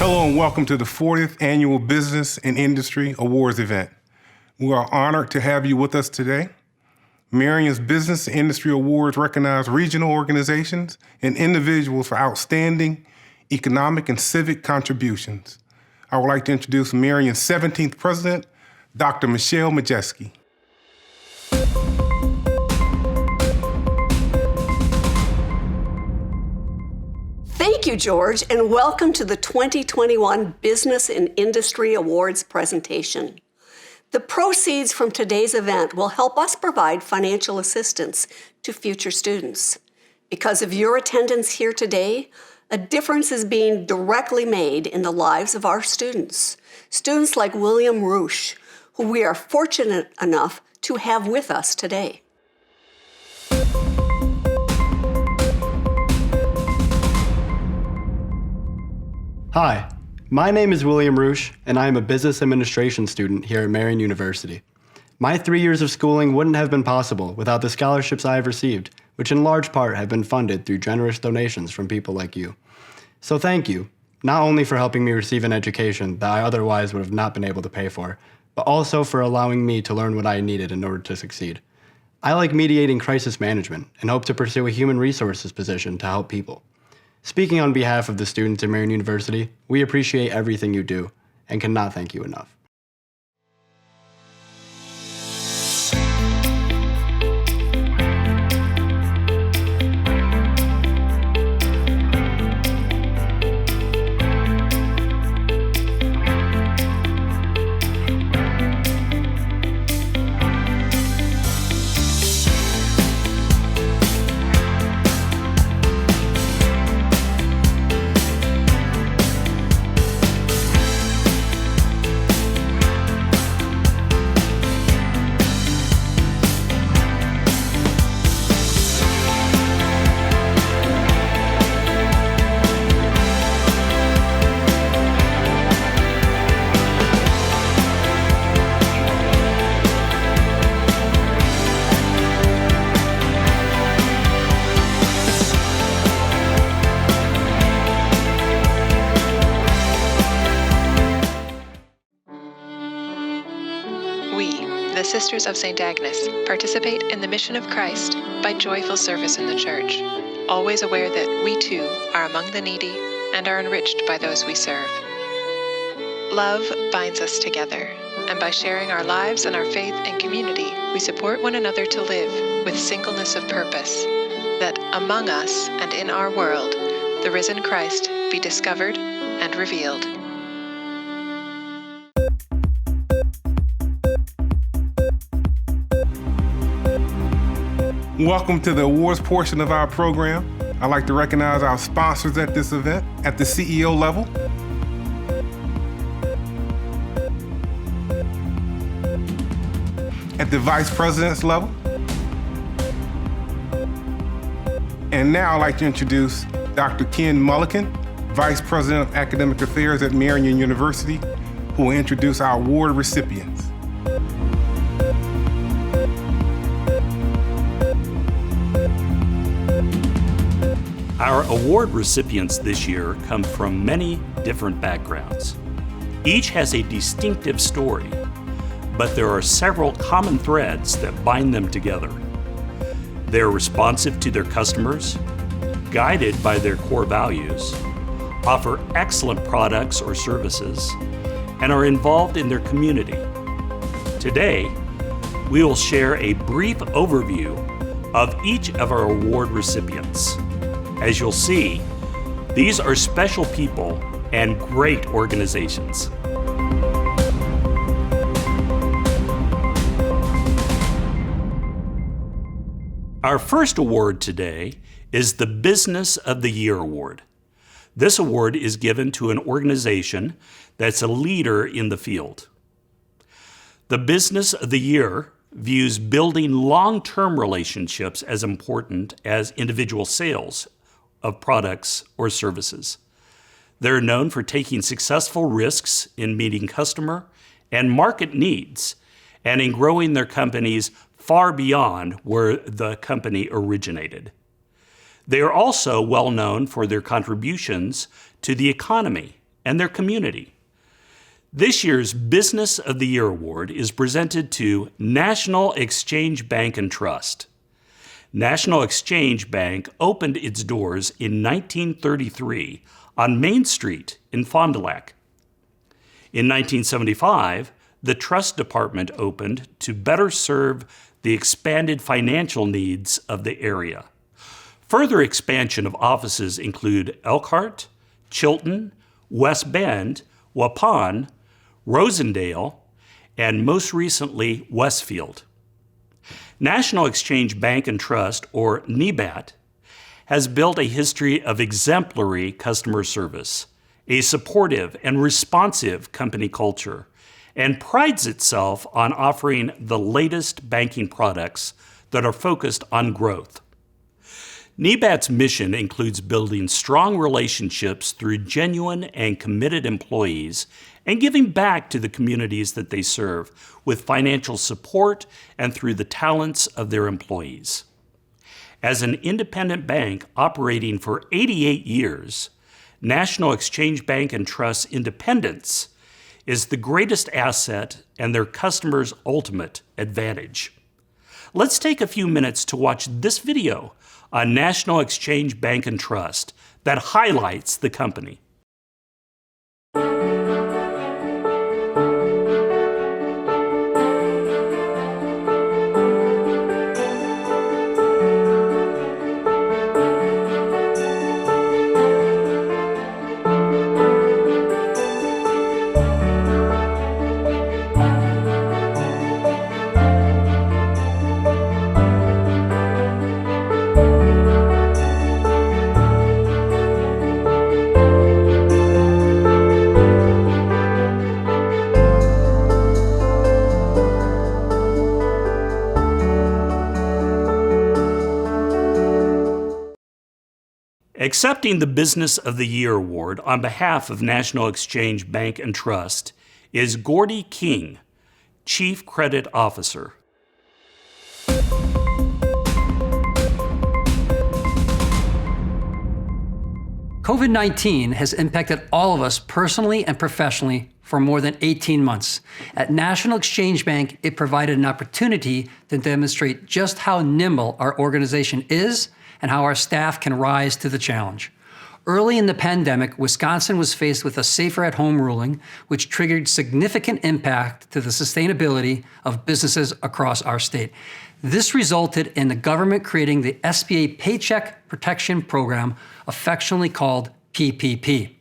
Hello and welcome to the 40th Annual Business and Industry Awards event. We are honored to have you with us today. Marian's Business and Industry Awards recognize regional organizations and individuals for outstanding economic and civic contributions. I would like to introduce Marian's 17th president, Dr. Michelle Majeski. Thank you, George, and welcome to the 2021 Business and Industry Awards presentation. The proceeds from today's event will help us provide financial assistance to future students. Because of your attendance here today, a difference is being directly made in the lives of our students. Students like William Roosh, who we are fortunate enough to have with us today. Hi, my name is William Roosh, and I am a business administration student here at Marian University. My 3 years of schooling wouldn't have been possible without the scholarships I have received, which in large part have been funded through generous donations from people like you. So thank you, not only for helping me receive an education that I otherwise would have not been able to pay for, but also for allowing me to learn what I needed in order to succeed. I like mediating crisis management and hope to pursue a human resources position to help people. Speaking on behalf of the students at Marian University, we appreciate everything you do and cannot thank you enough. The Sisters of St. Agnes participate in the mission of Christ by joyful service in the Church, always aware that we too are among the needy and are enriched by those we serve. Love binds us together, and by sharing our lives and our faith and community, we support one another to live with singleness of purpose, that among us and in our world, the risen Christ be discovered and revealed. Welcome to the awards portion of our program. I'd like to recognize our sponsors at this event at the CEO level. At the Vice President's level. And now I'd like to introduce Dr. Ken Mulliken, Vice President of Academic Affairs at Marian University, who will introduce our award recipients. Our award recipients this year come from many different backgrounds. Each has a distinctive story, but there are several common threads that bind them together. They're responsive to their customers, guided by their core values, offer excellent products or services, and are involved in their community. Today, we will share a brief overview of each of our award recipients. As you'll see, these are special people and great organizations. Our first award today is the Business of the Year Award. This award is given to an organization that's a leader in the field. The Business of the Year views building long-term relationships as important as individual sales of products or services. They're known for taking successful risks in meeting customer and market needs and in growing their companies far beyond where the company originated. They are also well known for their contributions to the economy and their community. This year's Business of the Year Award is presented to National Exchange Bank and Trust. National Exchange Bank opened its doors in 1933 on Main Street in Fond du Lac. In 1975, the Trust Department opened to better serve the expanded financial needs of the area. Further expansion of offices include Elkhart, Chilton, West Bend, Waupun, Rosendale, and most recently, Westfield. National Exchange Bank and Trust, or NEBAT, has built a history of exemplary customer service, a supportive and responsive company culture, and prides itself on offering the latest banking products that are focused on growth. NEBAT's mission includes building strong relationships through genuine and committed employees and giving back to the communities that they serve with financial support and through the talents of their employees. As an independent bank operating for 88 years, National Exchange Bank and Trust's independence is the greatest asset and their customers' ultimate advantage. Let's take a few minutes to watch this video on National Exchange Bank and Trust that highlights the company. Accepting the Business of the Year Award on behalf of National Exchange Bank and Trust is Gordy King, Chief Credit Officer. COVID-19 has impacted all of us personally and professionally for more than 18 months. At National Exchange Bank, it provided an opportunity to demonstrate just how nimble our organization is and how our staff can rise to the challenge. Early in the pandemic, Wisconsin was faced with a safer at home ruling, which triggered significant impact to the sustainability of businesses across our state. This resulted in the government creating the SBA Paycheck Protection Program, affectionately called PPP.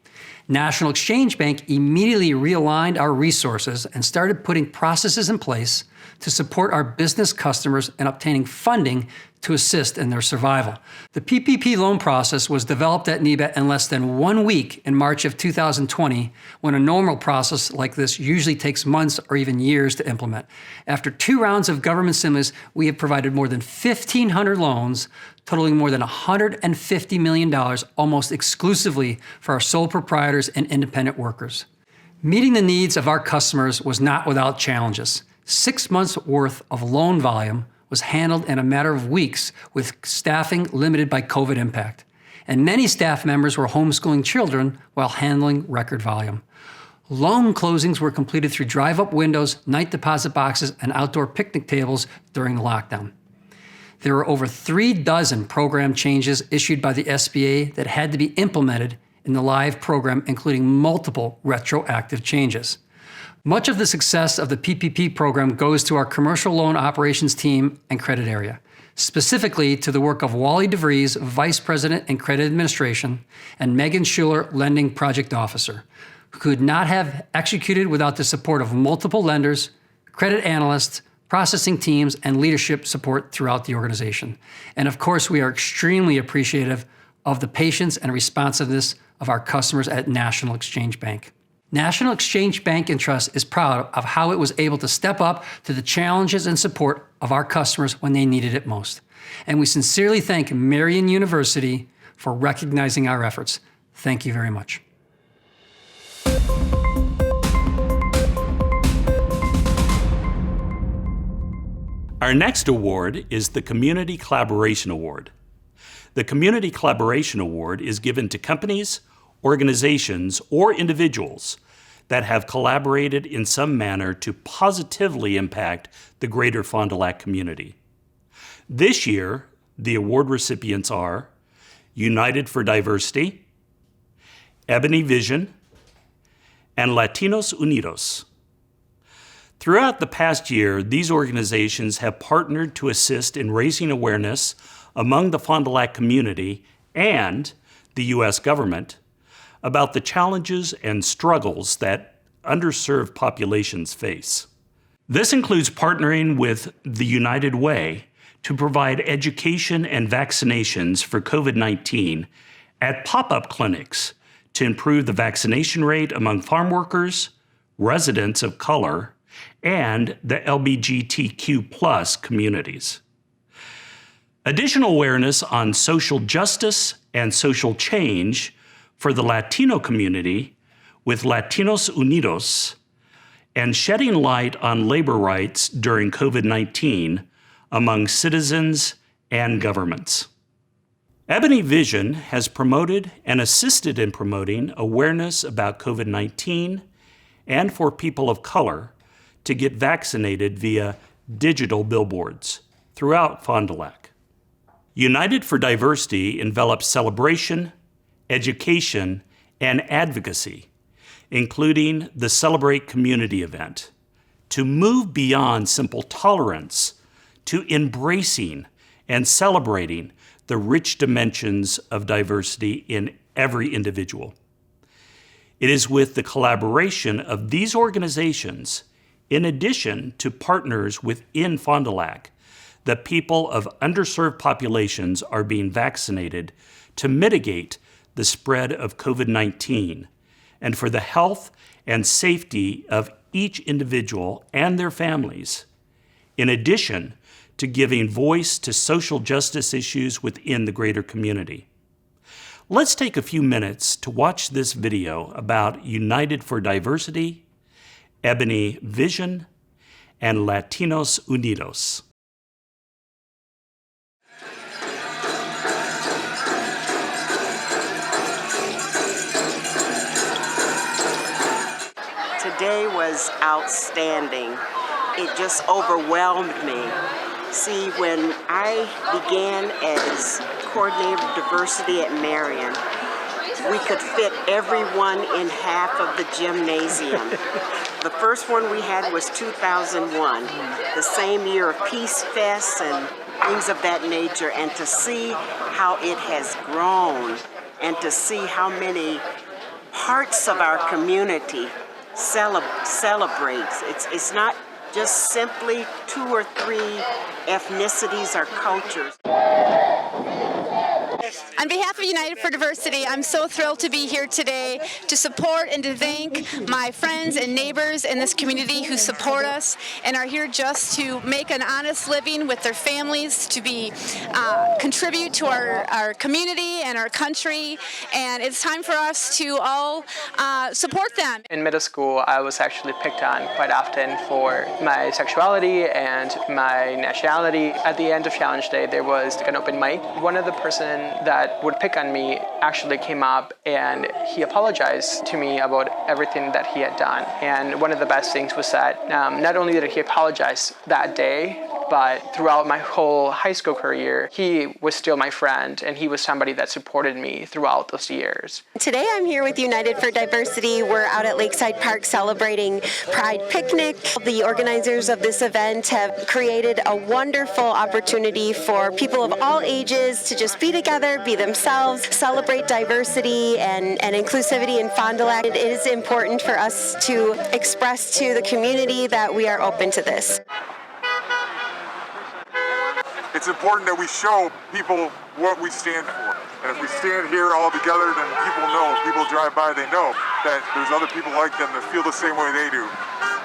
National Exchange Bank immediately realigned our resources and started putting processes in place to support our business customers in obtaining funding to assist in their survival. The PPP loan process was developed at NEBAT in less than 1 week in March of 2020, when a normal process like this usually takes months or even years to implement. After 2 rounds of government stimulus, we have provided more than 1,500 loans, totaling more than $150 million, almost exclusively for our sole proprietors and independent workers. Meeting the needs of our customers was not without challenges. 6 months worth of loan volume was handled in a matter of weeks with staffing limited by COVID impact. And many staff members were homeschooling children while handling record volume. Loan closings were completed through drive-up windows, night deposit boxes, and outdoor picnic tables during the lockdown. There were over 36 program changes issued by the SBA that had to be implemented in the live program, including multiple retroactive changes. Much of the success of the PPP program goes to our commercial loan operations team and credit area, specifically to the work of Wally DeVries, Vice President in Credit Administration, and Megan Schuler, Lending Project Officer, who could not have executed without the support of multiple lenders, credit analysts, processing teams, and leadership support throughout the organization. And of course, we are extremely appreciative of the patience and responsiveness of our customers at National Exchange Bank. National Exchange Bank and Trust is proud of how it was able to step up to the challenges and support of our customers when they needed it most. And we sincerely thank Marian University for recognizing our efforts. Thank you very much. Our next award is the Community Collaboration Award. The Community Collaboration Award is given to companies, organizations, or individuals that have collaborated in some manner to positively impact the greater Fond du Lac community. This year, the award recipients are United for Diversity, Ebony Vision, and Latinos Unidos. Throughout the past year, these organizations have partnered to assist in raising awareness among the Fond du Lac community and the U.S. government about the challenges and struggles that underserved populations face. This includes partnering with the United Way to provide education and vaccinations for COVID-19 at pop-up clinics to improve the vaccination rate among farm workers, residents of color, and the LGBTQ+ communities. Additional awareness on social justice and social change for the Latino community with Latinos Unidos, and shedding light on labor rights during COVID-19 among citizens and governments. Ebony Vision has promoted and assisted in promoting awareness about COVID-19 and for people of color to get vaccinated via digital billboards throughout Fond du Lac. United for Diversity envelops celebration, education, and advocacy, including the Celebrate Community event, to move beyond simple tolerance to embracing and celebrating the rich dimensions of diversity in every individual. It is with the collaboration of these organizations, in addition to partners within Fond du Lac, that people of underserved populations are being vaccinated to mitigate the spread of COVID-19 and for the health and safety of each individual and their families, in addition to giving voice to social justice issues within the greater community. Let's take a few minutes to watch this video about United for Diversity, Ebony Vision, and Latinos Unidos. Today was outstanding. It just overwhelmed me. See, when I began as coordinator of diversity at Marian, we could fit everyone in half of the gymnasium. The first one we had was 2001, the same year of Peace Fest and things of that nature, and to see how it has grown and to see how many parts of our community celebrates. It's not just simply 2 or 3 ethnicities or cultures. On behalf of United for Diversity, I'm so thrilled to be here today to support and to thank my friends and neighbors in this community who support us and are here just to make an honest living with their families, to be contribute to our community and our country, and it's time for us to all support them. In middle school, I was actually picked on quite often for my sexuality and my nationality. At the end of Challenge Day, there was an open mic. One of the person that would pick on me actually came up and he apologized to me about everything that he had done. And one of the best things was that not only did he apologize that day, but throughout my whole high school career, he was still my friend, and he was somebody that supported me throughout those years. Today I'm here with United for Diversity. We're out at Lakeside Park celebrating Pride Picnic. The organizers of this event have created a wonderful opportunity for people of all ages to just be together, be themselves, celebrate diversity and inclusivity in Fond du Lac. It is important for us to express to the community that we are open to this. It's important that we show people what we stand for. And if we stand here all together, then people drive by, they know that there's other people like them that feel the same way they do.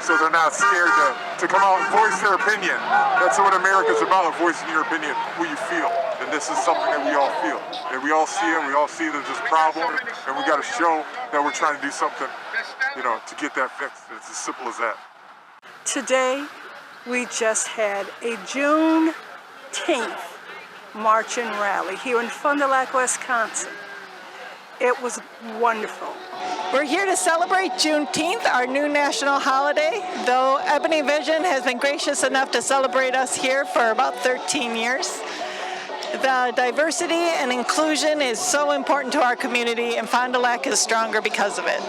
So they're not scared to come out and voice their opinion. That's what America's about, voicing your opinion, what you feel. And this is something that we all feel. And we all see it, we all see there's this problem, and we gotta show that we're trying to do something, to get that fixed. It's as simple as that. Today, we just had a Juneteenth march and rally here in Fond du Lac, Wisconsin. It was wonderful. We're here to celebrate Juneteenth, our new national holiday, though Ebony Vision has been gracious enough to celebrate us here for about 13 years. The diversity and inclusion is so important to our community, and Fond du Lac is stronger because of it.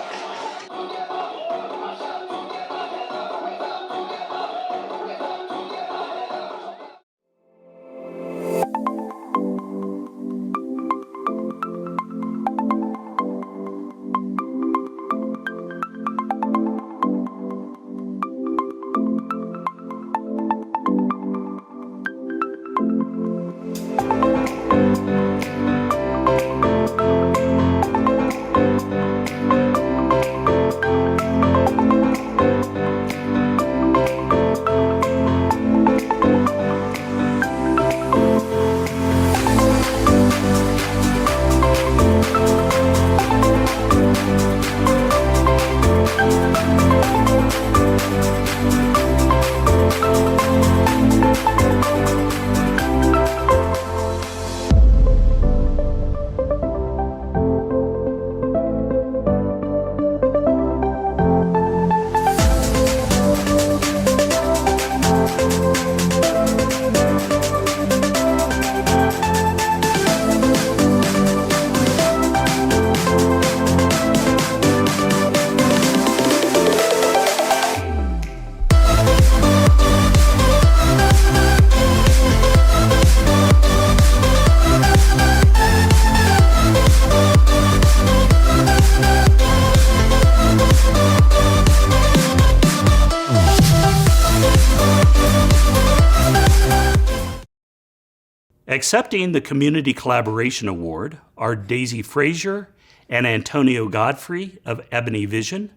Accepting the Community Collaboration Award are Daisy Frazier and Antonio Godfrey of Ebony Vision,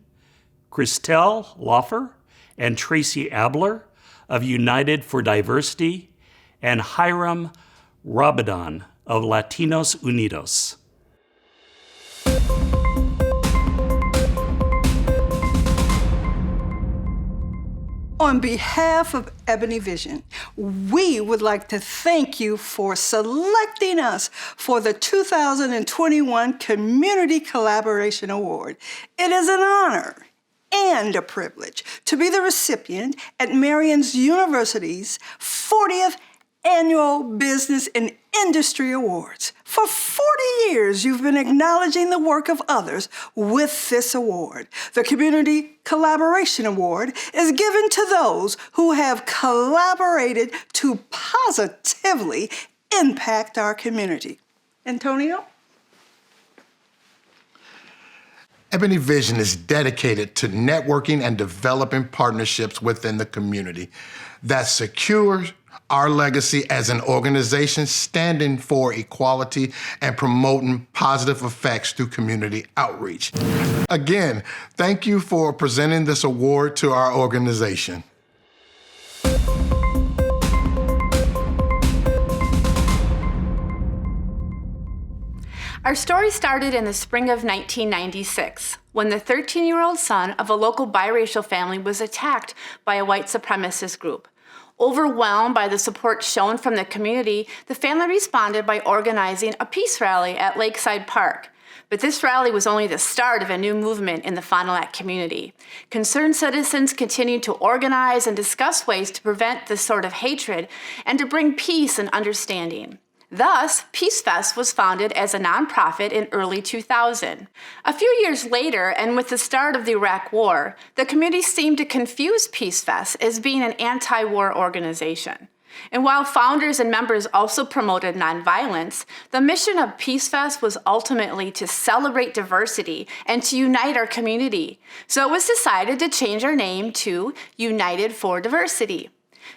Christelle Loffer and Tracy Abler of United for Diversity, and Hiram Rabadon of Latinos Unidos. On behalf of Ebony Vision, we would like to thank you for selecting us for the 2021 Community Collaboration Award. It is an honor and a privilege to be the recipient at Marian University's 40th Annual Business and Industry Awards. For 40 years, you've been acknowledging the work of others with this award. The Community Collaboration Award is given to those who have collaborated to positively impact our community. Antonio? Ebony Vision is dedicated to networking and developing partnerships within the community that secures our legacy as an organization standing for equality and promoting positive effects through community outreach. Again, thank you for presenting this award to our organization. Our story started in the spring of 1996, when the 13-year-old son of a local biracial family was attacked by a white supremacist group. Overwhelmed by the support shown from the community, the family responded by organizing a peace rally at Lakeside Park. But this rally was only the start of a new movement in the Fond du Lac community. Concerned citizens continued to organize and discuss ways to prevent this sort of hatred and to bring peace and understanding. Thus, Peace Fest was founded as a nonprofit in early 2000. A few years later, and with the start of the Iraq War, the community seemed to confuse Peace Fest as being an anti-war organization. And while founders and members also promoted nonviolence, the mission of Peace Fest was ultimately to celebrate diversity and to unite our community. So it was decided to change our name to United for Diversity.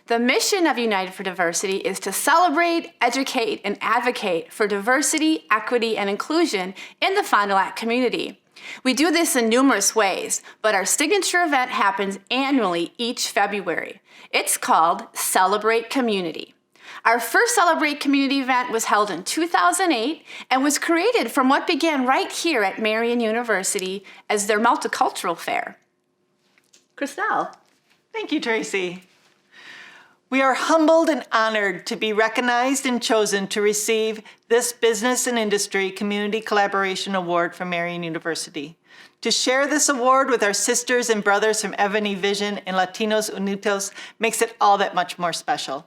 The mission of United for Diversity is to celebrate, educate, and advocate for diversity, equity, and inclusion in the Fond du Lac community. We do this in numerous ways, but our signature event happens annually each February. It's called Celebrate Community. Our first Celebrate Community event was held in 2008 and was created from what began right here at Marian University as their multicultural fair. Christelle. Thank you, Tracy. We are humbled and honored to be recognized and chosen to receive this Business and Industry Community Collaboration Award from Marian University. To share this award with our sisters and brothers from Ebony Vision and Latinos Unidos makes it all that much more special.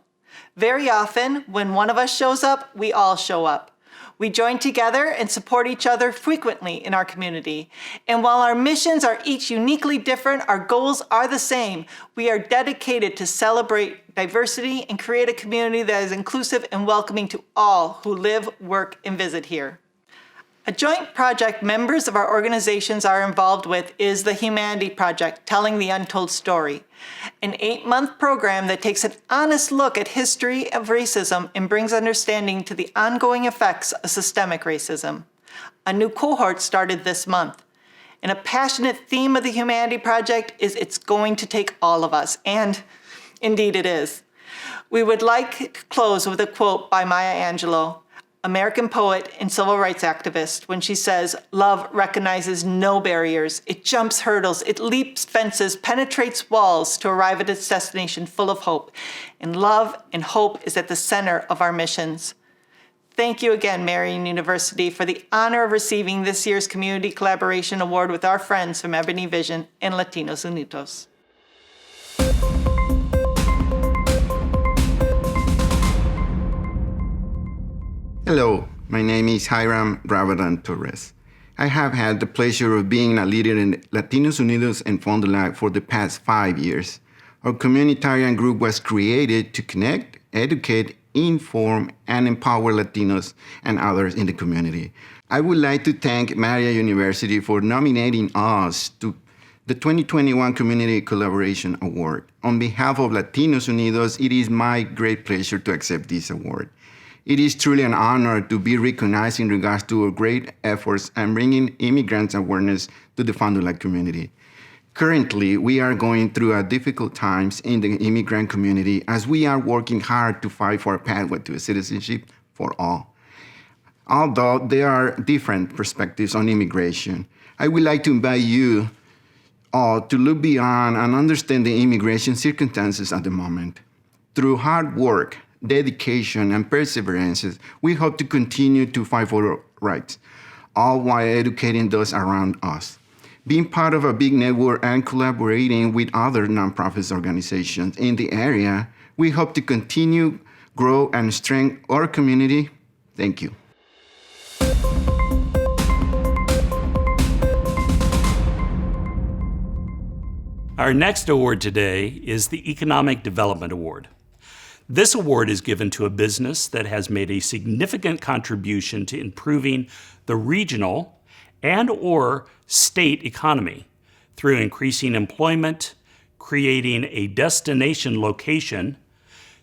Very often, when one of us shows up, we all show up. We join together and support each other frequently in our community. And while our missions are each uniquely different, our goals are the same. We are dedicated to celebrate diversity and create a community that is inclusive and welcoming to all who live, work, and visit here. A joint project members of our organizations are involved with is the Humanity Project, Telling the Untold Story, an 8-month program that takes an honest look at history of racism and brings understanding to the ongoing effects of systemic racism. A new cohort started this month, and a passionate theme of the Humanity Project is it's going to take all of us, and indeed it is. We would like to close with a quote by Maya Angelou, American poet and civil rights activist, when she says, "Love recognizes no barriers. It jumps hurdles, it leaps fences, penetrates walls to arrive at its destination full of hope. And love and hope is at the center of our missions." Thank you again, Marian University, for the honor of receiving this year's Community Collaboration Award with our friends from Ebony Vision and Latinos Unidos. Hello, my name is Hiram Ravadan Torres. I have had the pleasure of being a leader in Latinos Unidos and Fond du Lac for the past 5 years. Our communitarian group was created to connect, educate, inform, and empower Latinos and others in the community. I would like to thank Marian University for nominating us to the 2021 Community Collaboration Award. On behalf of Latinos Unidos, it is my great pleasure to accept this award. It is truly an honor to be recognized in regards to our great efforts and bringing immigrants awareness to the Fond du Lac community. Currently, we are going through difficult times in the immigrant community as we are working hard to fight for a pathway to citizenship for all. Although there are different perspectives on immigration, I would like to invite you all to look beyond and understand the immigration circumstances at the moment. Through hard work, dedication, and perseverance, we hope to continue to fight for our rights, all while educating those around us. Being part of a big network and collaborating with other nonprofit organizations in the area, we hope to continue, grow, and strengthen our community. Thank you. Our next award today is the Economic Development Award. This award is given to a business that has made a significant contribution to improving the regional and/or state economy through increasing employment, creating a destination location,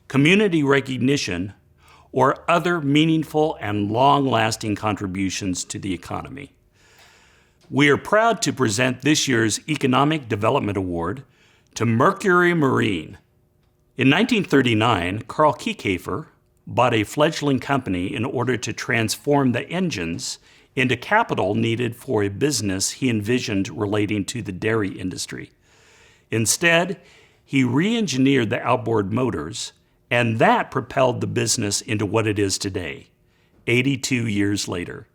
community recognition, or other meaningful and long-lasting contributions to the economy. We are proud to present this year's Economic Development Award to Mercury Marine. In 1939, Carl Kiekhaefer bought a fledgling company in order to transform the engines into capital needed for a business he envisioned relating to the dairy industry. Instead, he re-engineered the outboard motors, and that propelled the business into what it is today, 82 years later.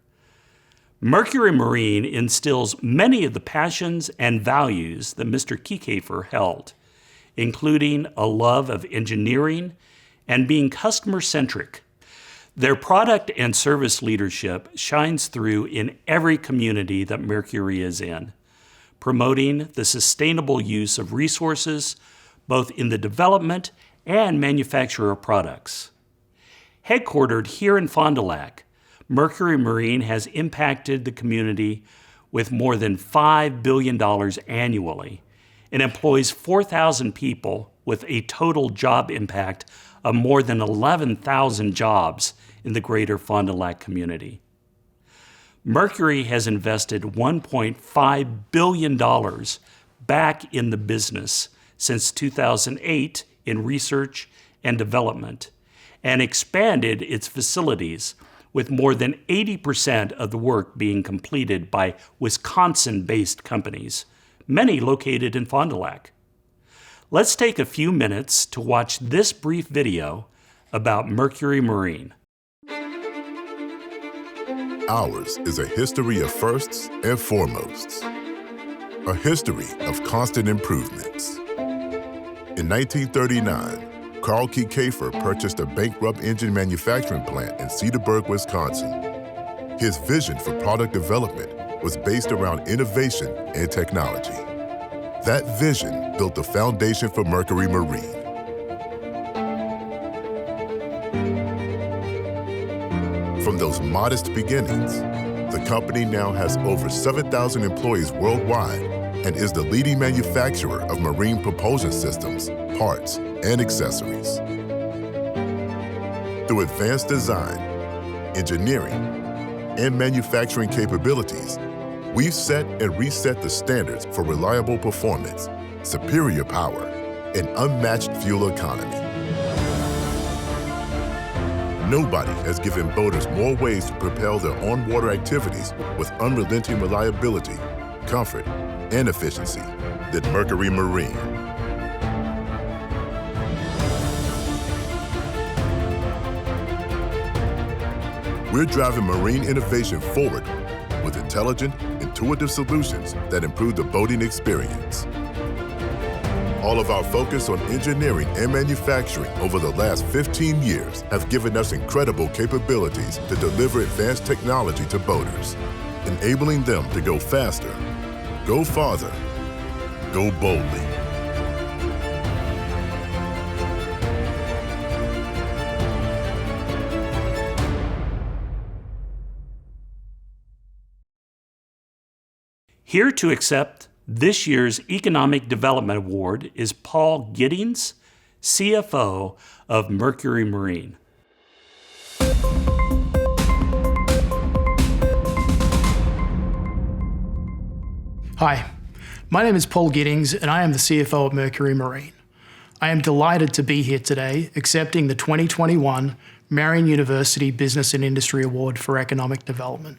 Mercury Marine instills many of the passions and values that Mr. Kiekhaefer held, including a love of engineering and being customer-centric. Their product and service leadership shines through in every community that Mercury is in, promoting the sustainable use of resources, both in the development and manufacture of products. Headquartered here in Fond du Lac, Mercury Marine has impacted the community with more than $5 billion annually and employs 4,000 people with a total job impact of more than 11,000 jobs in the greater Fond du Lac community. Mercury has invested $1.5 billion back in the business since 2008 in research and development, and expanded its facilities with more than 80% of the work being completed by Wisconsin-based companies, many located in Fond du Lac. Let's take a few minutes to watch this brief video about Mercury Marine. Ours is a history of firsts and foremosts, a history of constant improvements. In 1939, Carl K. Kafer purchased a bankrupt engine manufacturing plant in Cedarburg, Wisconsin. His vision for product development was based around innovation and technology. That vision built the foundation for Mercury Marine. From those modest beginnings, the company now has over 7,000 employees worldwide and is the leading manufacturer of marine propulsion systems, parts, and accessories. Through advanced design, engineering, and manufacturing capabilities, we've set and reset the standards for reliable performance, superior power, and unmatched fuel economy. Nobody has given boaters more ways to propel their on-water activities with unrelenting reliability, comfort, and efficiency than Mercury Marine. We're driving marine innovation forward with intelligent, intuitive solutions that improve the boating experience. All of our focus on engineering and manufacturing over the last 15 years have given us incredible capabilities to deliver advanced technology to boaters, enabling them to go faster, go farther, go boldly. Here to accept this year's Economic Development Award is Paul Giddings, CFO of Mercury Marine. Hi, my name is Paul Giddings and I am the CFO of Mercury Marine. I am delighted to be here today accepting the 2021 Marian University Business and Industry Award for Economic Development.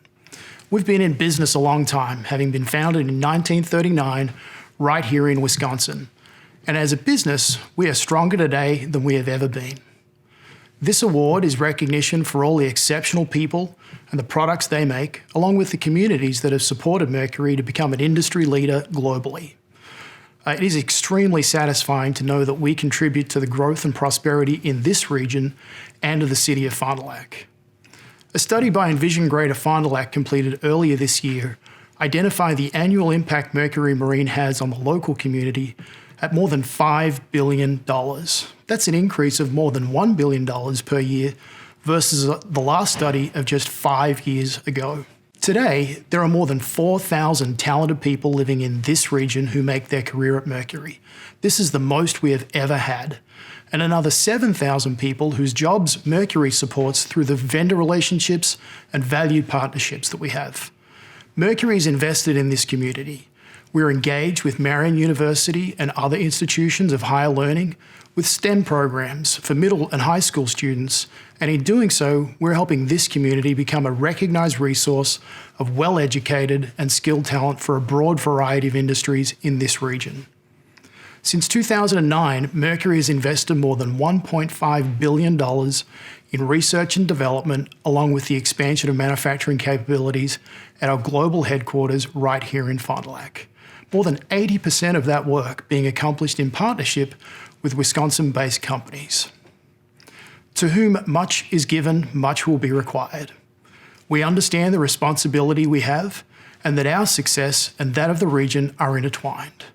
We've been in business a long time, having been founded in 1939 right here in Wisconsin. And as a business, we are stronger today than we have ever been. This award is recognition for all the exceptional people and the products they make, along with the communities that have supported Mercury to become an industry leader globally. It is extremely satisfying to know that we contribute to the growth and prosperity in this region and to the city of Fond du Lac. A study by Envision Greater Fond du Lac completed earlier this year identified the annual impact Mercury Marine has on the local community at more than $5 billion. That's an increase of more than $1 billion per year versus the last study of just 5 years ago. Today, there are more than 4,000 talented people living in this region who make their career at Mercury. This is the most we have ever had. And another 7,000 people whose jobs Mercury supports through the vendor relationships and valued partnerships that we have. Mercury is invested in this community. We're engaged with Marian University and other institutions of higher learning with STEM programs for middle and high school students, and in doing so, we're helping this community become a recognized resource of well-educated and skilled talent for a broad variety of industries in this region. Since 2009, Mercury has invested more than $1.5 billion in research and development, along with the expansion of manufacturing capabilities at our global headquarters right here in Fond du Lac. More than 80% of that work being accomplished in partnership with Wisconsin-based companies. To whom much is given, much will be required. We understand the responsibility we have and that our success and that of the region are intertwined.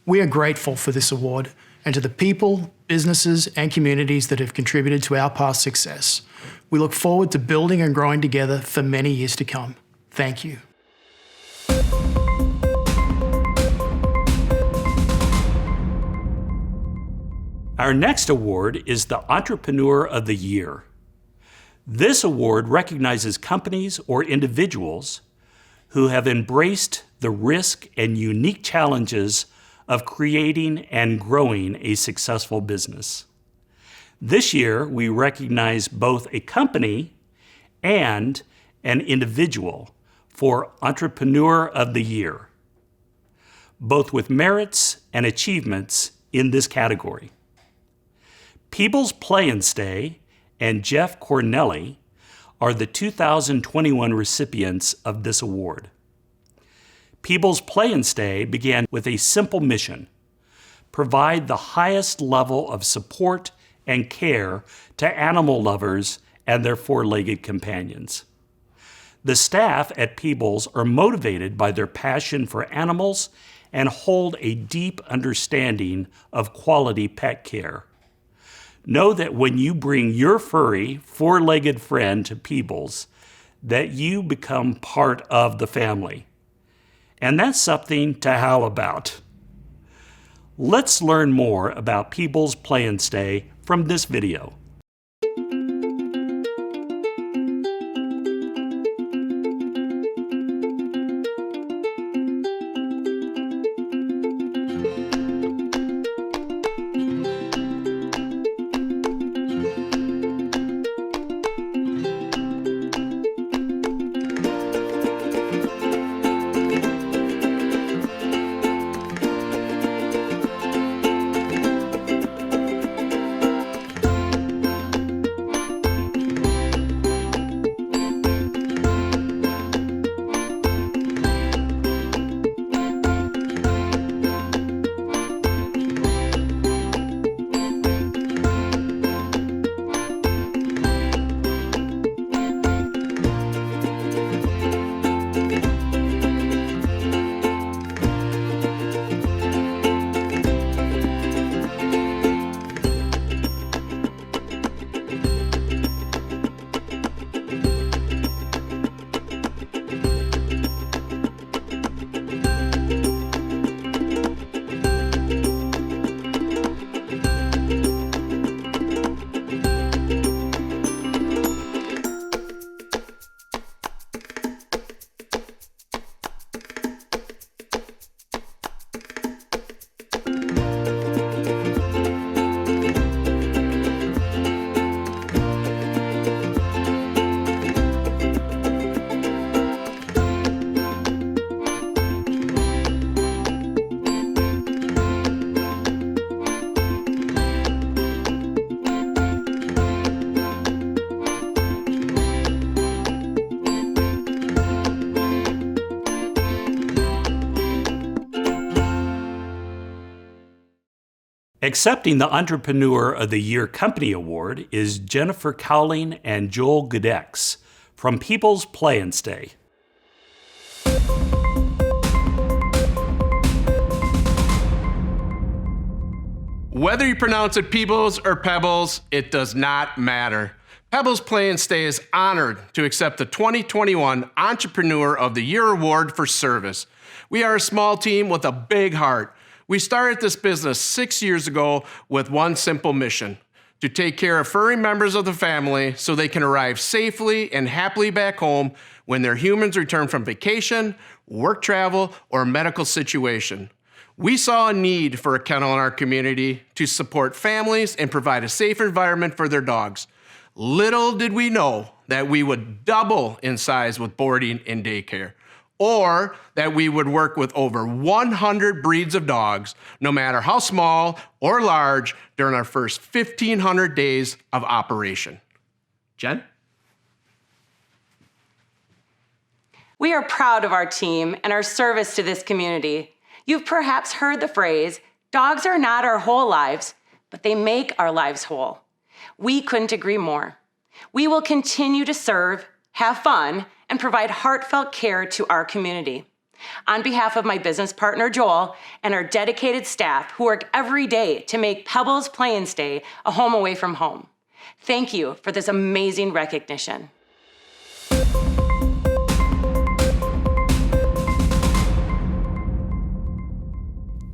We are grateful for this award and to the people, businesses, and communities that have contributed to our past success. We look forward to building and growing together for many years to come. Thank you. Our next award is the Entrepreneur of the Year. This award recognizes companies or individuals who have embraced the risk and unique challenges of creating and growing a successful business. This year, we recognize both a company and an individual for Entrepreneur of the Year, both with merits and achievements in this category. Peebles Play and Stay and Jeff Cornelli are the 2021 recipients of this award. Peebles Play and Stay began with a simple mission: provide the highest level of support and care to animal lovers and their four-legged companions. The staff at Peebles are motivated by their passion for animals and hold a deep understanding of quality pet care. Know that when you bring your furry, four-legged friend to Peebles, that you become part of the family. And that's something to howl about. Let's learn more about Peebles Play and Stay from this video. Accepting the Entrepreneur of the Year Company Award is Jennifer Cowling and Joel Goodex from Peebles Play and Stay. Whether you pronounce it Peebles or Pebbles, it does not matter. Pebbles Play and Stay is honored to accept the 2021 Entrepreneur of the Year Award for service. We are a small team with a big heart. We started this business 6 years ago with one simple mission: to take care of furry members of the family so they can arrive safely and happily back home when their humans return from vacation, work travel, or medical situation. We saw a need for a kennel in our community to support families and provide a safe environment for their dogs. Little did we know that we would double in size with boarding and daycare, or that we would work with over 100 breeds of dogs, no matter how small or large, during our first 1,500 days of operation. Jen? We are proud of our team and our service to this community. You've perhaps heard the phrase, dogs are not our whole lives, but they make our lives whole. We couldn't agree more. We will continue to serve, have fun, and provide heartfelt care to our community. On behalf of my business partner, Joel, and our dedicated staff who work every day to make Pebbles Play and Stay a home away from home, thank you for this amazing recognition.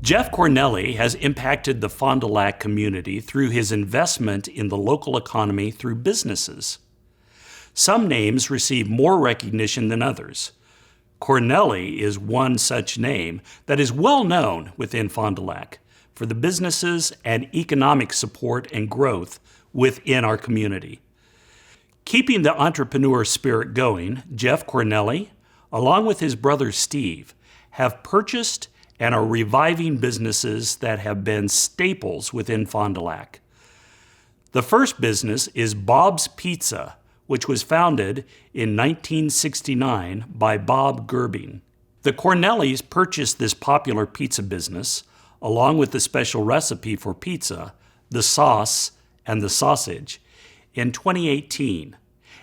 Jeff Cornelli has impacted the Fond du Lac community through his investment in the local economy through businesses. Some names receive more recognition than others. Cornelli is one such name that is well known within Fond du Lac for the businesses and economic support and growth within our community. Keeping the entrepreneur spirit going, Jeff Cornelli, along with his brother Steve, have purchased and are reviving businesses that have been staples within Fond du Lac. The first business is Bob's Pizza, which was founded in 1969 by Bob Gerbing. The Cornellis purchased this popular pizza business, along with the special recipe for pizza, the sauce, and the sausage, in 2018,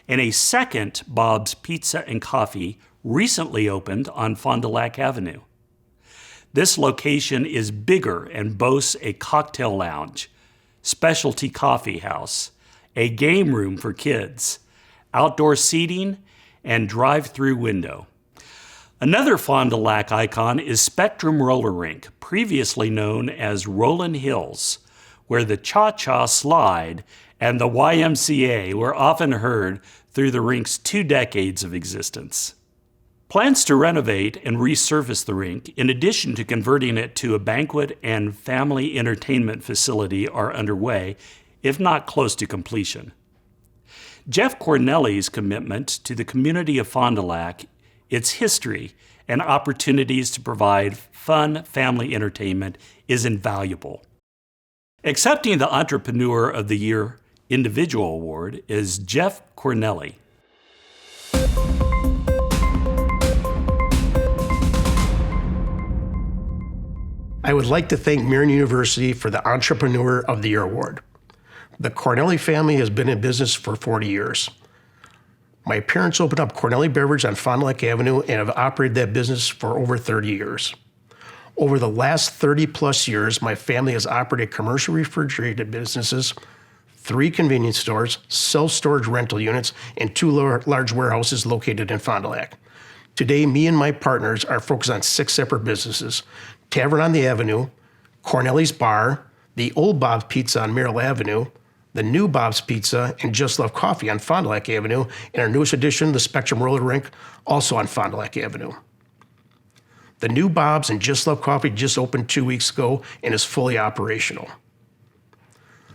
and a second Bob's Pizza and Coffee recently opened on Fond du Lac Avenue. This location is bigger and boasts a cocktail lounge, specialty coffee house, a game room for kids, outdoor seating, and drive-through window. Another Fond du Lac icon is Spectrum Roller Rink, previously known as Rollin' Hills, where the Cha-Cha Slide and the YMCA were often heard through the rink's 2 decades of existence. Plans to renovate and resurface the rink, in addition to converting it to a banquet and family entertainment facility, are underway, if not close to completion. Jeff Cornelli's commitment to the community of Fond du Lac, its history, and opportunities to provide fun family entertainment is invaluable. Accepting the Entrepreneur of the Year Individual Award is Jeff Cornelli. I would like to thank Marian University for the Entrepreneur of the Year Award. The Cornelli family has been in business for 40 years. My parents opened up Cornelli Beverage on Fond du Lac Avenue and have operated that business for over 30 years. Over the last 30 plus years, my family has operated commercial refrigerated businesses, 3 convenience stores, self-storage rental units, and 2 large warehouses located in Fond du Lac. Today, me and my partners are focused on 6 separate businesses: Tavern on the Avenue, Cornelli's Bar, the Old Bob's Pizza on Merrill Avenue, the new Bob's Pizza and Just Love Coffee on Fond du Lac Avenue, and our newest addition, the Spectrum Roller Rink, also on Fond du Lac Avenue. The new Bob's and Just Love Coffee just opened 2 weeks ago and is fully operational.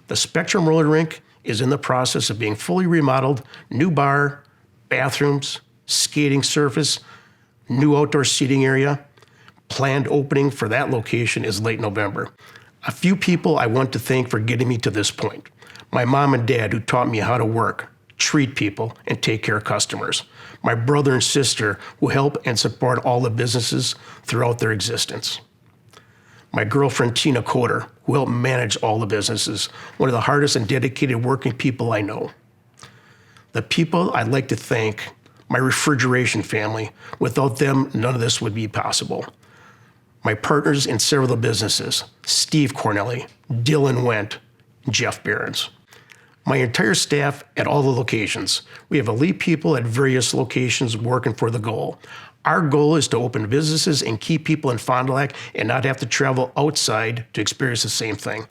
The Spectrum Roller Rink is in the process of being fully remodeled, new bar, bathrooms, skating surface, new outdoor seating area. Planned opening for that location is late November. A few people I want to thank for getting me to this point. My mom and dad, who taught me how to work, treat people, and take care of customers. My brother and sister, who help and support all the businesses throughout their existence. My girlfriend, Tina Coder, who helped manage all the businesses, one of the hardest and dedicated working people I know. The people I'd like to thank, my refrigeration family. Without them, none of this would be possible. My partners in several businesses, Steve Cornelli, Dylan Wendt, Jeff Behrens. My entire staff at all the locations. We have elite people at various locations working for the goal. Our goal is to open businesses and keep people in Fond du Lac and not have to travel outside to experience the same thing.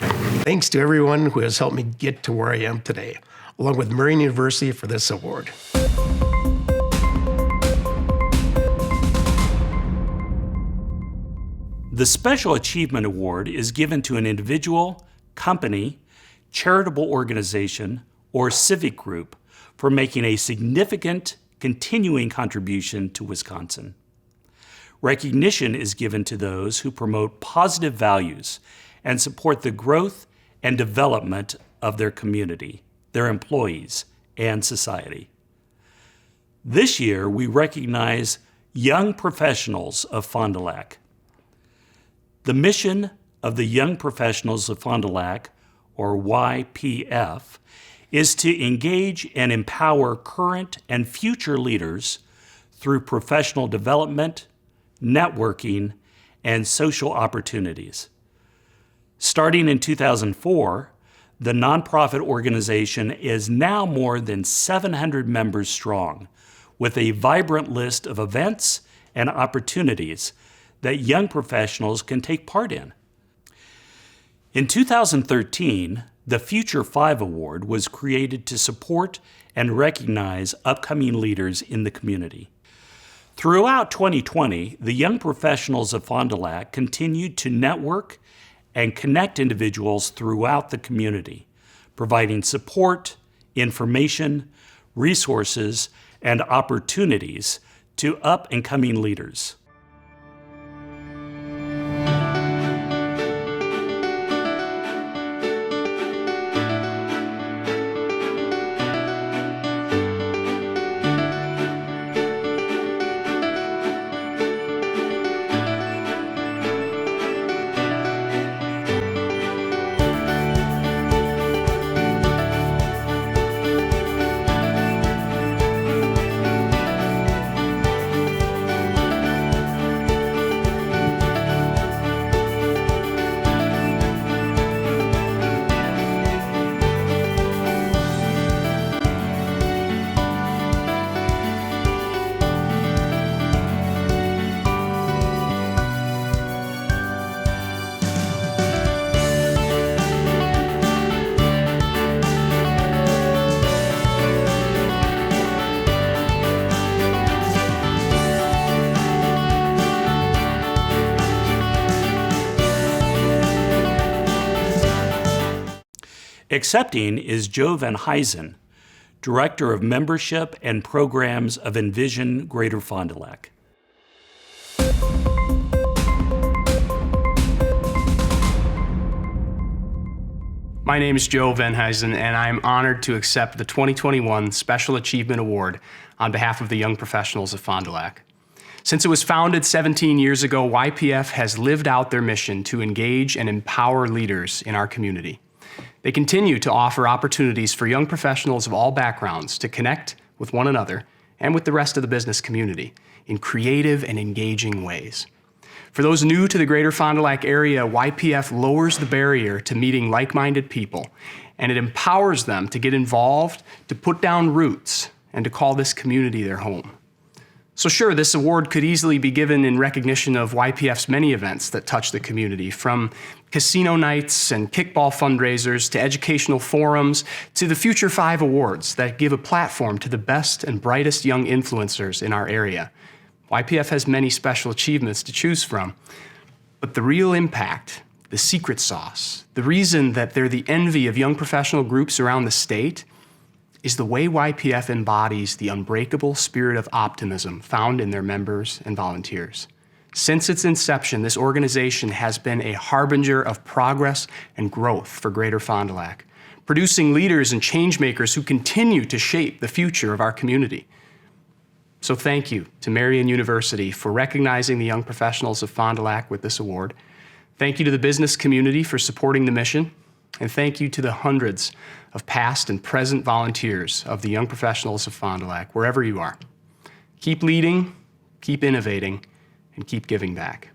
Thanks to everyone who has helped me get to where I am today, along with Marian University for this award. The Special Achievement Award is given to an individual, company, charitable organization, or civic group for making a significant continuing contribution to Wisconsin. Recognition is given to those who promote positive values and support the growth and development of their community, their employees, and society. This year, we recognize young professionals of Fond du Lac. The mission of the Young Professionals of Fond du Lac, or YPF, is to engage and empower current and future leaders through professional development, networking, and social opportunities. Starting in 2004, the nonprofit organization is now more than 700 members strong, with a vibrant list of events and opportunities that young professionals can take part in. In 2013, the Future 5 Award was created to support and recognize upcoming leaders in the community. Throughout 2020, the young professionals of Fond du Lac continued to network and connect individuals throughout the community, providing support, information, resources, and opportunities to up-and-coming leaders. Accepting is Joe Van Huysen, Director of Membership and Programs of Envision Greater Fond du Lac. My name is Joe Van Huysen, and I am honored to accept the 2021 Special Achievement Award on behalf of the young professionals of Fond du Lac. Since it was founded 17 years ago, YPF has lived out their mission to engage and empower leaders in our community. They continue to offer opportunities for young professionals of all backgrounds to connect with one another and with the rest of the business community in creative and engaging ways. For those new to the Greater Fond du Lac area, YPF lowers the barrier to meeting like-minded people, and it empowers them to get involved, to put down roots, and to call this community their home. So sure, this award could easily be given in recognition of YPF's many events that touch the community, from casino nights and kickball fundraisers to educational forums to the Future 5 awards that give a platform to the best and brightest young influencers in our area. YPF has many special achievements to choose from, but the real impact, the secret sauce, the reason that they're the envy of young professional groups around the state is the way YPF embodies the unbreakable spirit of optimism found in their members and volunteers. Since its inception, this organization has been a harbinger of progress and growth for Greater Fond du Lac, producing leaders and changemakers who continue to shape the future of our community. So thank you to Marian University for recognizing the young professionals of Fond du Lac with this award. Thank you to the business community for supporting the mission. And thank you to the hundreds of past and present volunteers of the young professionals of Fond du Lac, wherever you are. Keep leading, keep innovating, and keep giving back.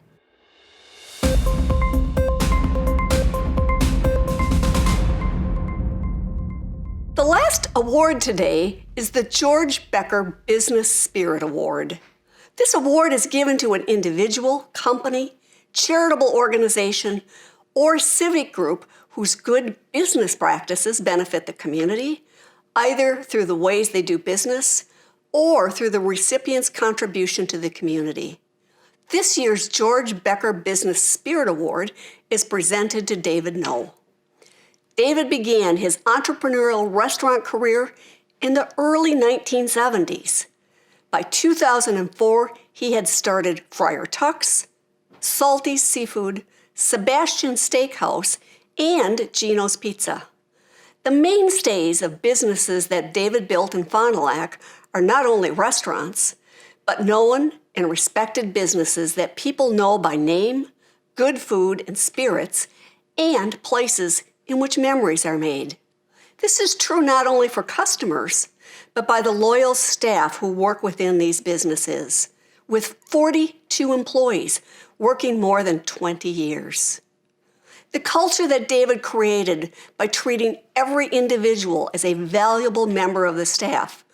The last award today is the George Becker Business Spirit Award. This award is given to an individual, company, charitable organization, or civic group whose good business practices benefit the community, either through the ways they do business or through the recipient's contribution to the community. This year's George Becker Business Spirit Award is presented to David No. David began his entrepreneurial restaurant career in the early 1970s. By 2004, he had started Friar Tuck's, Salty's Seafood, Sebastian's Steakhouse, and Gino's Pizza. The mainstays of businesses that David built in Fond du Lac are not only restaurants, but known and respected businesses that people know by name, good food and spirits, and places in which memories are made. This is true not only for customers, but by the loyal staff who work within these businesses, with 42 employees working more than 20 years. The culture that David created by treating every individual as a valuable member of the staff,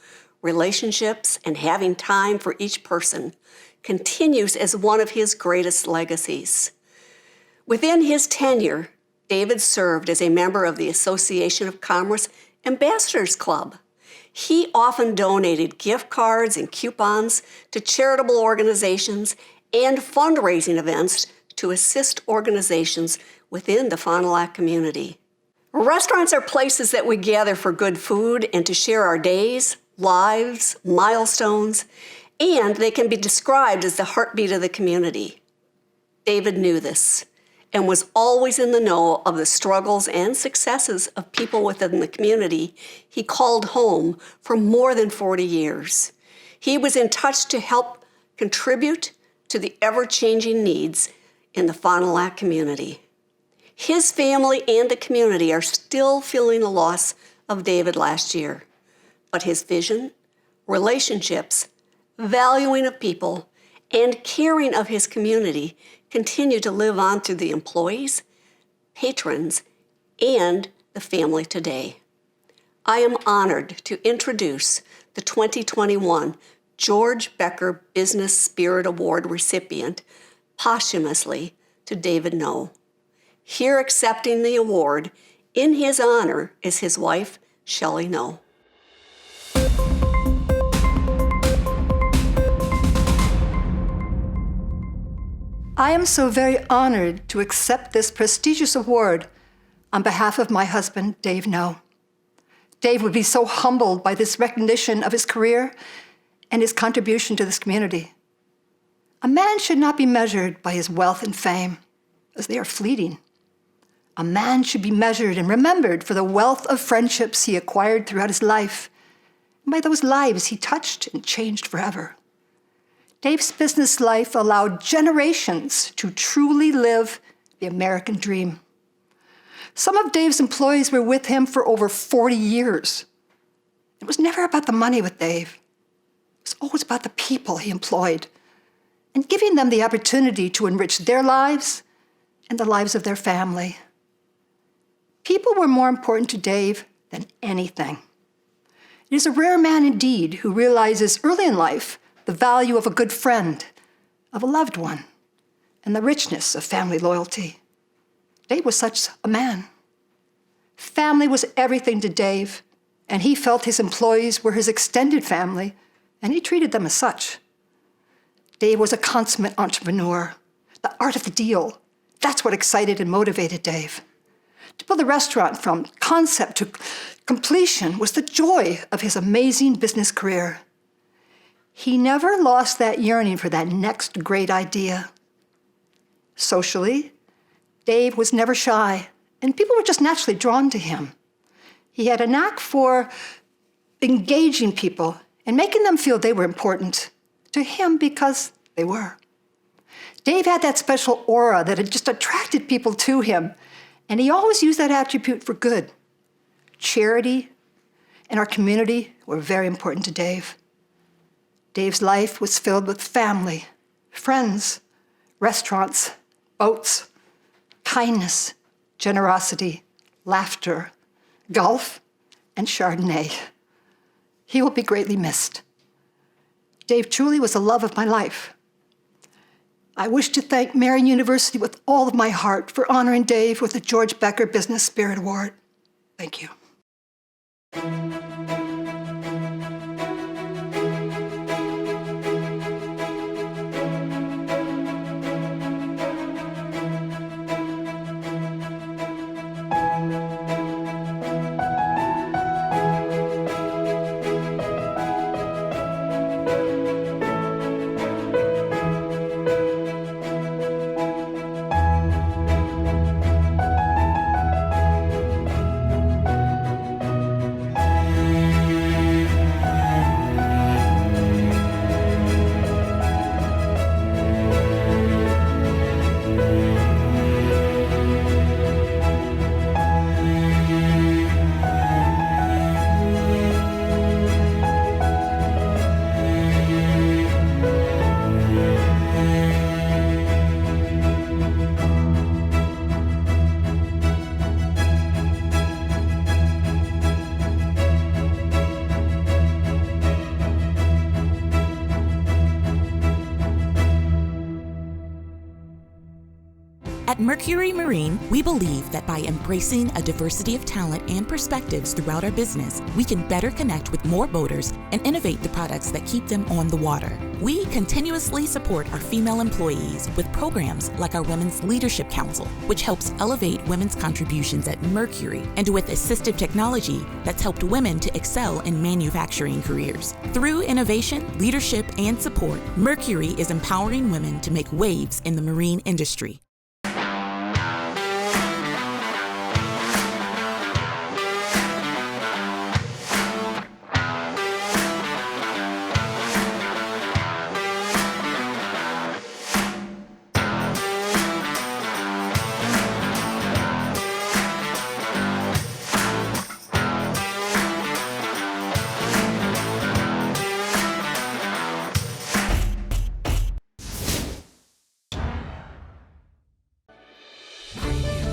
relationships, and having time for each person continues as one of his greatest legacies. Within his tenure, David served as a member of the Association of Commerce Ambassadors Club. He often donated gift cards and coupons to charitable organizations and fundraising events to assist organizations within the Fond du Lac community. Restaurants are places that we gather for good food and to share our days, lives, milestones, and they can be described as the heartbeat of the community. David knew this and was always in the know of the struggles and successes of people within the community he called home for more than 40 years. He was in touch to help contribute to the ever-changing needs in the Fond du Lac community. His family and the community are still feeling the loss of David last year, but his vision, relationships, valuing of people, and caring of his community continue to live on through the employees, patrons, and the family today. I am honored to introduce the 2021 George Becker Business Spirit Award recipient posthumously to David No. Here accepting the award in his honor is his wife, Shelley No. I am so very honored to accept this prestigious award on behalf of my husband, Dave No. Dave would be so humbled by this recognition of his career and his contribution to this community. A man should not be measured by his wealth and fame, as they are fleeting. A man should be measured and remembered for the wealth of friendships he acquired throughout his life, and by those lives he touched and changed forever. Dave's business life allowed generations to truly live the American dream. Some of Dave's employees were with him for over 40 years. It was never about the money with Dave. It was always about the people he employed and giving them the opportunity to enrich their lives and the lives of their family. People were more important to Dave than anything. It is a rare man indeed who realizes early in life the value of a good friend, of a loved one, and the richness of family loyalty. Dave was such a man. Family was everything to Dave, and he felt his employees were his extended family, and he treated them as such. Dave was a consummate entrepreneur. The art of the deal, that's what excited and motivated Dave. To build a restaurant from concept to completion was the joy of his amazing business career. He never lost that yearning for that next great idea. Socially, Dave was never shy, and people were just naturally drawn to him. He had a knack for engaging people and making them feel they were important to him because they were. Dave had that special aura that had just attracted people to him, and he always used that attribute for good. Charity and our community were very important to Dave. Dave's life was filled with family, friends, restaurants, boats, kindness, generosity, laughter, golf, and Chardonnay. He will be greatly missed. Dave truly was the love of my life. I wish to thank Marian University with all of my heart for honoring Dave with the George Becker Business Spirit Award. Thank you. At Mercury Marine, we believe that by embracing a diversity of talent and perspectives throughout our business, we can better connect with more boaters and innovate the products that keep them on the water. We continuously support our female employees with programs like our Women's Leadership Council, which helps elevate women's contributions at Mercury, and with assistive technology that's helped women to excel in manufacturing careers. Through innovation, leadership, and support, Mercury is empowering women to make waves in the marine industry.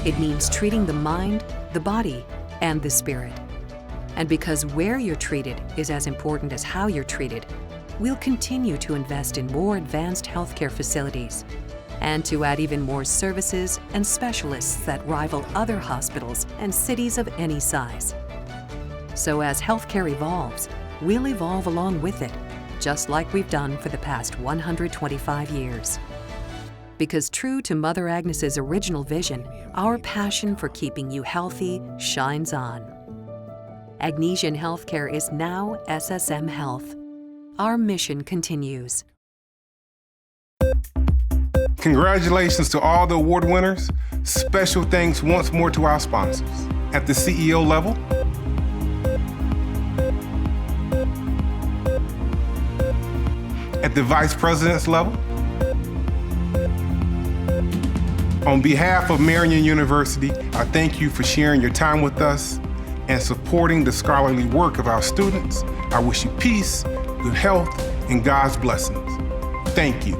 It means treating the mind, the body, and the spirit. And because where you're treated is as important as how you're treated, we'll continue to invest in more advanced healthcare facilities and to add even more services and specialists that rival other hospitals and cities of any size. So as healthcare evolves, we'll evolve along with it, just like we've done for the past 125 years. Because true to Mother Agnes's original vision, our passion for keeping you healthy shines on. Agnesian Healthcare is now SSM Health. Our mission continues. Congratulations to all the award winners. Special thanks once more to our sponsors. At the CEO level, at the Vice President's level, on behalf of Marian University, I thank you for sharing your time with us and supporting the scholarly work of our students. I wish you peace, good health, and God's blessings. Thank you.